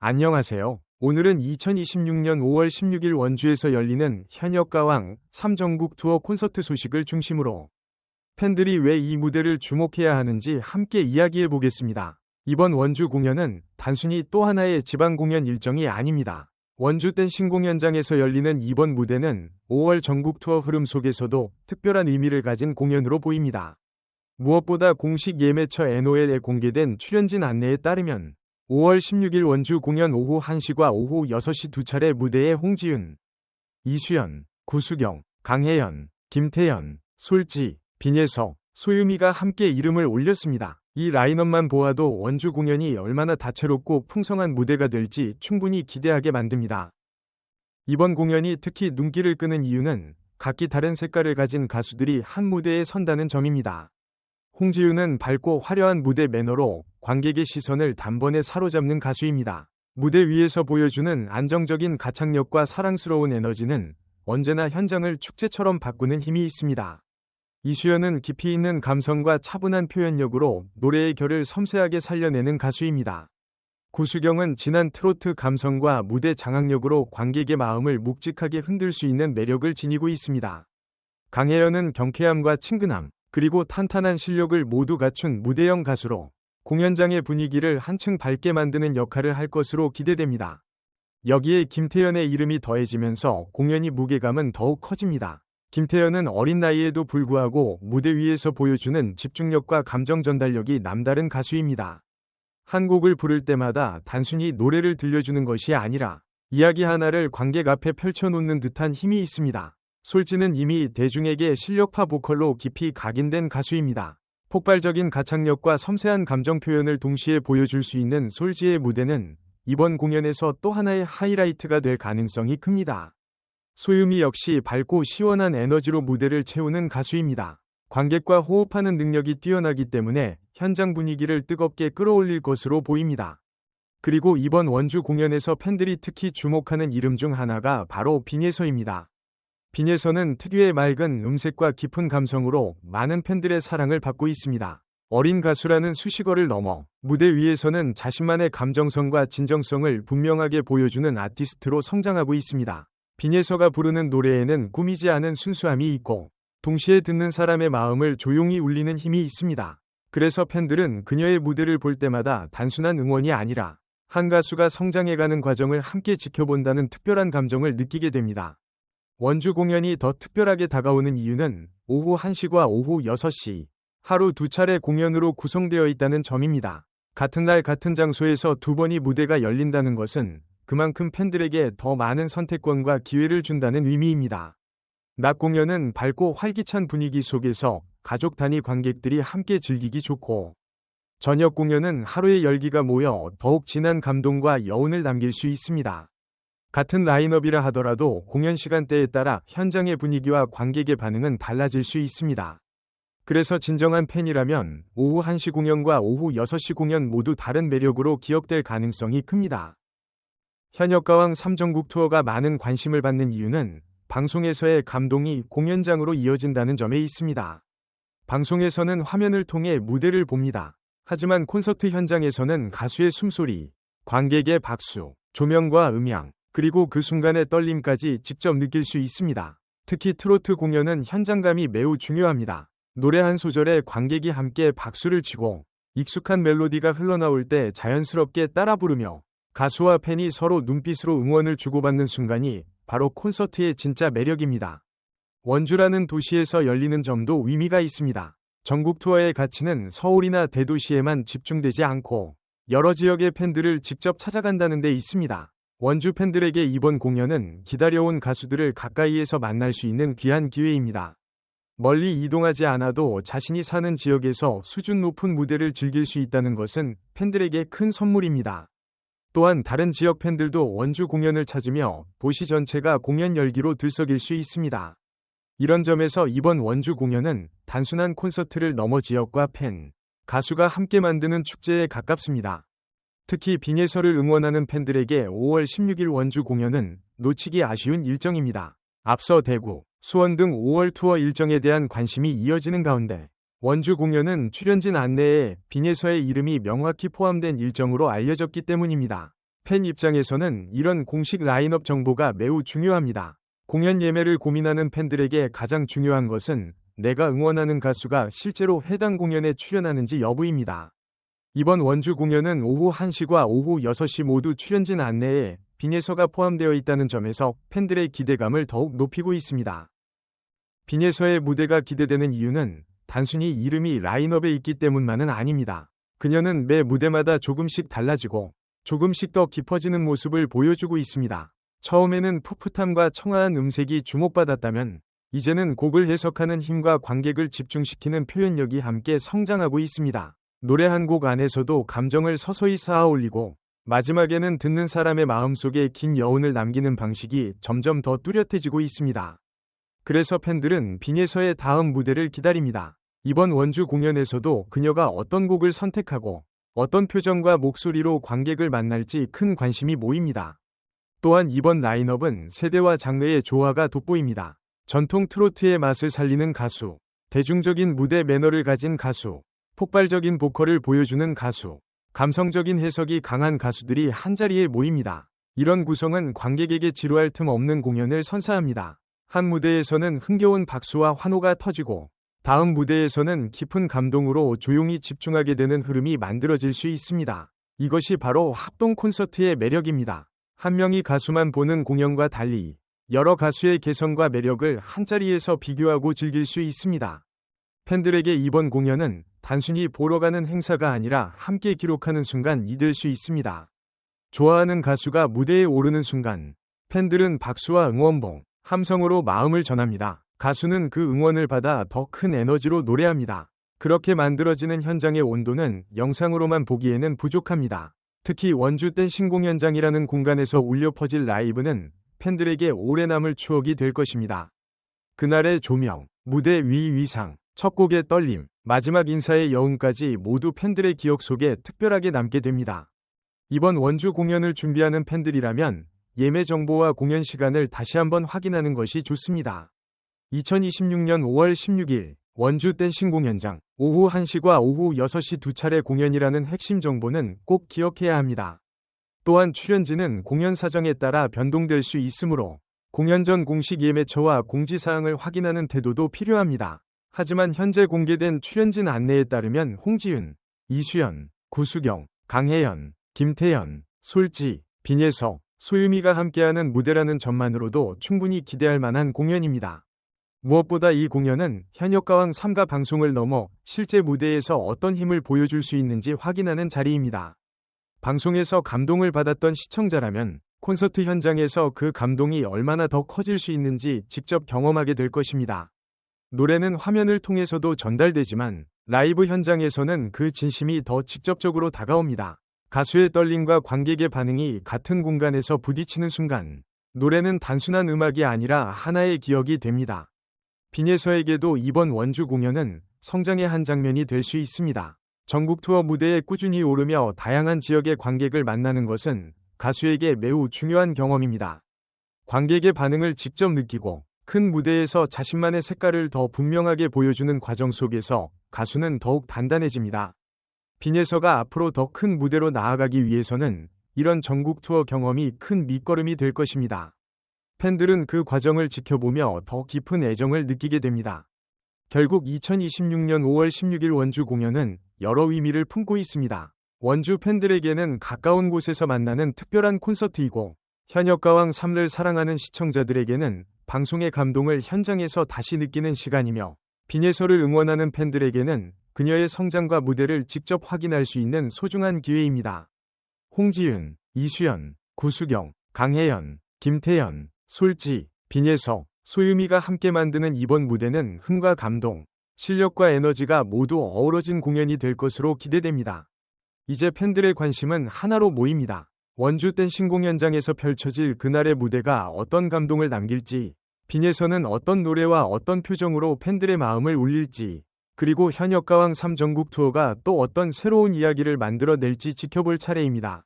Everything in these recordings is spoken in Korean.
안녕하세요. 오늘은 2026년 5월 16일 원주에서 열리는 현역가왕 3전국 투어 콘서트 소식을 중심으로 팬들이 왜 이 무대를 주목해야 하는지 함께 이야기해 보겠습니다. 이번 원주 공연은 단순히 또 하나의 지방 공연 일정이 아닙니다. 원주 댄싱 공연장에서 열리는 이번 무대는 5월 전국 투어 흐름 속에서도 특별한 의미를 가진 공연으로 보입니다. 무엇보다 공식 예매처 NOL에 공개된 출연진 안내에 따르면 5월 16일 원주 공연 오후 1시과 오후 6시 두 차례 무대에 홍지윤, 이수연, 구수경, 강혜연, 김태연, 솔지, 빈예서, 소유미가 함께 이름을 올렸습니다. 이 라인업만 보아도 원주 공연이 얼마나 다채롭고 풍성한 무대가 될지 충분히 기대하게 만듭니다. 이번 공연이 특히 눈길을 끄는 이유는 각기 다른 색깔을 가진 가수들이 한 무대에 선다는 점입니다. 홍지윤은 밝고 화려한 무대 매너로 관객의 시선을 단번에 사로잡는 가수입니다. 무대 위에서 보여주는 안정적인 가창력과 사랑스러운 에너지는 언제나 현장을 축제처럼 바꾸는 힘이 있습니다. 이수연은 깊이 있는 감성과 차분한 표현력으로 노래의 결을 섬세하게 살려내는 가수입니다. 구수경은 진한 트로트 감성과 무대 장악력으로 관객의 마음을 묵직하게 흔들 수 있는 매력을 지니고 있습니다. 강혜연은 경쾌함과 친근함, 그리고 탄탄한 실력을 모두 갖춘 무대형 가수로 공연장의 분위기를 한층 밝게 만드는 역할을 할 것으로 기대됩니다. 여기에 김태연의 이름이 더해지면서 공연의 무게감은 더욱 커집니다. 김태연은 어린 나이에도 불구하고 무대 위에서 보여주는 집중력과 감정 전달력이 남다른 가수입니다. 한 곡을 부를 때마다 단순히 노래를 들려주는 것이 아니라 이야기 하나를 관객 앞에 펼쳐놓는 듯한 힘이 있습니다. 솔지는 이미 대중에게 실력파 보컬로 깊이 각인된 가수입니다. 폭발적인 가창력과 섬세한 감정 표현을 동시에 보여줄 수 있는 솔지의 무대는 이번 공연에서 또 하나의 하이라이트가 될 가능성이 큽니다. 소유미 역시 밝고 시원한 에너지로 무대를 채우는 가수입니다. 관객과 호흡하는 능력이 뛰어나기 때문에 현장 분위기를 뜨겁게 끌어올릴 것으로 보입니다. 그리고 이번 원주 공연에서 팬들이 특히 주목하는 이름 중 하나가 바로 빈예서입니다. 빈예서는 특유의 맑은 음색과 깊은 감성으로 많은 팬들의 사랑을 받고 있습니다. 어린 가수라는 수식어를 넘어 무대 위에서는 자신만의 감정성과 진정성을 분명하게 보여주는 아티스트로 성장하고 있습니다. 빈예서가 부르는 노래에는 꾸미지 않은 순수함이 있고 동시에 듣는 사람의 마음을 조용히 울리는 힘이 있습니다. 그래서 팬들은 그녀의 무대를 볼 때마다 단순한 응원이 아니라 한 가수가 성장해가는 과정을 함께 지켜본다는 특별한 감정을 느끼게 됩니다. 원주 공연이 더 특별하게 다가오는 이유는 오후 1시과 오후 6시, 하루 두 차례 공연으로 구성되어 있다는 점입니다. 같은 날 같은 장소에서 두 번이 무대가 열린다는 것은 그만큼 팬들에게 더 많은 선택권과 기회를 준다는 의미입니다. 낮 공연은 밝고 활기찬 분위기 속에서 가족 단위 관객들이 함께 즐기기 좋고, 저녁 공연은 하루의 열기가 모여 더욱 진한 감동과 여운을 남길 수 있습니다. 같은 라인업이라 하더라도 공연 시간대에 따라 현장의 분위기와 관객의 반응은 달라질 수 있습니다. 그래서 진정한 팬이라면 오후 1시 공연과 오후 6시 공연 모두 다른 매력으로 기억될 가능성이 큽니다. 현역가왕 3전국 투어가 많은 관심을 받는 이유는 방송에서의 감동이 공연장으로 이어진다는 점에 있습니다. 방송에서는 화면을 통해 무대를 봅니다. 하지만 콘서트 현장에서는 가수의 숨소리, 관객의 박수, 조명과 음향, 그리고 그 순간의 떨림까지 직접 느낄 수 있습니다. 특히 트로트 공연은 현장감이 매우 중요합니다. 노래 한 소절에 관객이 함께 박수를 치고 익숙한 멜로디가 흘러나올 때 자연스럽게 따라 부르며 가수와 팬이 서로 눈빛으로 응원을 주고받는 순간이 바로 콘서트의 진짜 매력입니다. 원주라는 도시에서 열리는 점도 의미가 있습니다. 전국 투어의 가치는 서울이나 대도시에만 집중되지 않고 여러 지역의 팬들을 직접 찾아간다는 데 있습니다. 원주 팬들에게 이번 공연은 기다려온 가수들을 가까이에서 만날 수 있는 귀한 기회입니다. 멀리 이동하지 않아도 자신이 사는 지역에서 수준 높은 무대를 즐길 수 있다는 것은 팬들에게 큰 선물입니다. 또한 다른 지역 팬들도 원주 공연을 찾으며 도시 전체가 공연 열기로 들썩일 수 있습니다. 이런 점에서 이번 원주 공연은 단순한 콘서트를 넘어 지역과 팬, 가수가 함께 만드는 축제에 가깝습니다. 특히 빈예서를 응원하는 팬들에게 5월 16일 원주 공연은 놓치기 아쉬운 일정입니다. 앞서 대구, 수원 등 5월 투어 일정에 대한 관심이 이어지는 가운데 원주 공연은 출연진 안내에 빈예서의 이름이 명확히 포함된 일정으로 알려졌기 때문입니다. 팬 입장에서는 이런 공식 라인업 정보가 매우 중요합니다. 공연 예매를 고민하는 팬들에게 가장 중요한 것은 내가 응원하는 가수가 실제로 해당 공연에 출연하는지 여부입니다. 이번 원주 공연은 오후 1시과 오후 6시 모두 출연진 안내에 빈예서가 포함되어 있다는 점에서 팬들의 기대감을 더욱 높이고 있습니다. 빈예서의 무대가 기대되는 이유는 단순히 이름이 라인업에 있기 때문만은 아닙니다. 그녀는 매 무대마다 조금씩 달라지고 조금씩 더 깊어지는 모습을 보여주고 있습니다. 처음에는 풋풋함과 청아한 음색이 주목받았다면 이제는 곡을 해석하는 힘과 관객을 집중시키는 표현력이 함께 성장하고 있습니다. 노래 한 곡 안에서도 감정을 서서히 쌓아올리고 마지막에는 듣는 사람의 마음속에 긴 여운을 남기는 방식이 점점 더 뚜렷해지고 있습니다. 그래서 팬들은 빈예서의 다음 무대를 기다립니다. 이번 원주 공연에서도 그녀가 어떤 곡을 선택하고 어떤 표정과 목소리로 관객을 만날지 큰 관심이 모입니다. 또한 이번 라인업은 세대와 장르의 조화가 돋보입니다. 전통 트로트의 맛을 살리는 가수, 대중적인 무대 매너를 가진 가수, 폭발적인 보컬을 보여주는 가수, 감성적인 해석이 강한 가수들이 한자리에 모입니다. 이런 구성은 관객에게 지루할 틈 없는 공연을 선사합니다. 한 무대에서는 흥겨운 박수와 환호가 터지고 다음 무대에서는 깊은 감동으로 조용히 집중하게 되는 흐름이 만들어질 수 있습니다. 이것이 바로 합동 콘서트의 매력입니다. 한 명이 가수만 보는 공연과 달리 여러 가수의 개성과 매력을 한자리에서 비교하고 즐길 수 있습니다. 팬들에게 이번 공연은 단순히 보러 가는 행사가 아니라 함께 기록하는 순간이 될 수 있습니다. 좋아하는 가수가 무대에 오르는 순간 팬들은 박수와 응원봉, 함성으로 마음을 전합니다. 가수는 그 응원을 받아 더 큰 에너지로 노래합니다. 그렇게 만들어지는 현장의 온도는 영상으로만 보기에는 부족합니다. 특히 원주 댄싱 공연장이라는 공간에서 울려 퍼질 라이브는 팬들에게 오래 남을 추억이 될 것입니다. 그날의 조명, 무대 위 위상, 첫 곡의 떨림, 마지막 인사의 여운까지 모두 팬들의 기억 속에 특별하게 남게 됩니다. 이번 원주 공연을 준비하는 팬들이라면 예매 정보와 공연 시간을 다시 한번 확인하는 것이 좋습니다. 2026년 5월 16일 원주 댄싱 공연장 오후 1시과 오후 6시 두 차례 공연이라는 핵심 정보는 꼭 기억해야 합니다. 또한 출연진은 공연 사정에 따라 변동될 수 있으므로 공연 전 공식 예매처와 공지사항을 확인하는 태도도 필요합니다. 하지만 현재 공개된 출연진 안내에 따르면 홍지윤, 이수연, 구수경, 강혜연, 김태연, 솔지, 빈예서, 소유미가 함께하는 무대라는 점만으로도 충분히 기대할 만한 공연입니다. 무엇보다 이 공연은 현역가왕 3가 방송을 넘어 실제 무대에서 어떤 힘을 보여줄 수 있는지 확인하는 자리입니다. 방송에서 감동을 받았던 시청자라면 콘서트 현장에서 그 감동이 얼마나 더 커질 수 있는지 직접 경험하게 될 것입니다. 노래는 화면을 통해서도 전달되지만 라이브 현장에서는 그 진심이 더 직접적으로 다가옵니다. 가수의 떨림과 관객의 반응이 같은 공간에서 부딪히는 순간 노래는 단순한 음악이 아니라 하나의 기억이 됩니다. 빈예서에게도 이번 원주 공연은 성장의 한 장면이 될 수 있습니다. 전국 투어 무대에 꾸준히 오르며 다양한 지역의 관객을 만나는 것은 가수에게 매우 중요한 경험입니다. 관객의 반응을 직접 느끼고 큰 무대에서 자신만의 색깔을 더 분명하게 보여주는 과정 속에서 가수는 더욱 단단해집니다. 빈예서가 앞으로 더 큰 무대로 나아가기 위해서는 이런 전국 투어 경험이 큰 밑거름이 될 것입니다. 팬들은 그 과정을 지켜보며 더 깊은 애정을 느끼게 됩니다. 결국 2026년 5월 16일 원주 공연은 여러 의미를 품고 있습니다. 원주 팬들에게는 가까운 곳에서 만나는 특별한 콘서트이고 현역가왕 3를 사랑하는 시청자들에게는 방송의 감동을 현장에서 다시 느끼는 시간이며 빈예서를 응원하는 팬들에게는 그녀의 성장과 무대를 직접 확인할 수 있는 소중한 기회입니다. 홍지윤, 이수연, 구수경, 강혜연, 김태연, 솔지, 빈예서, 소유미가 함께 만드는 이번 무대는 흥과 감동, 실력과 에너지가 모두 어우러진 공연이 될 것으로 기대됩니다. 이제 팬들의 관심은 하나로 모입니다. 원주 댄싱 공연장에서 펼쳐질 그날의 무대가 어떤 감동을 남길지, 빈예서는 어떤 노래와 어떤 표정으로 팬들의 마음을 울릴지, 그리고 현역가왕 3 전국 투어가 또 어떤 새로운 이야기를 만들어낼지 지켜볼 차례입니다.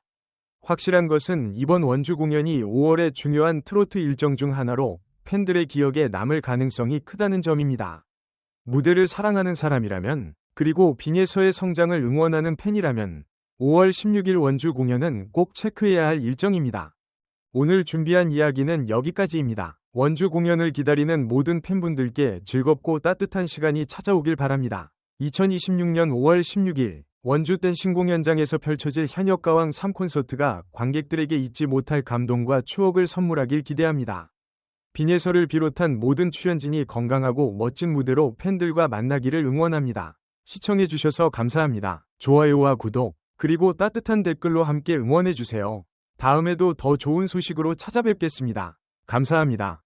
확실한 것은 이번 원주 공연이 5월의 중요한 트로트 일정 중 하나로 팬들의 기억에 남을 가능성이 크다는 점입니다. 무대를 사랑하는 사람이라면, 그리고 빈예서의 성장을 응원하는 팬이라면 5월 16일 원주 공연은 꼭 체크해야 할 일정입니다. 오늘 준비한 이야기는 여기까지입니다. 원주 공연을 기다리는 모든 팬분들께 즐겁고 따뜻한 시간이 찾아오길 바랍니다. 2026년 5월 16일 원주 댄싱 공연장에서 펼쳐질 현역가왕 3콘서트가 관객들에게 잊지 못할 감동과 추억을 선물하길 기대합니다. 빈예설을 비롯한 모든 출연진이 건강하고 멋진 무대로 팬들과 만나기를 응원합니다. 시청해주셔서 감사합니다. 좋아요와 구독, 그리고 따뜻한 댓글로 함께 응원해주세요. 다음에도 더 좋은 소식으로 찾아뵙겠습니다. 감사합니다.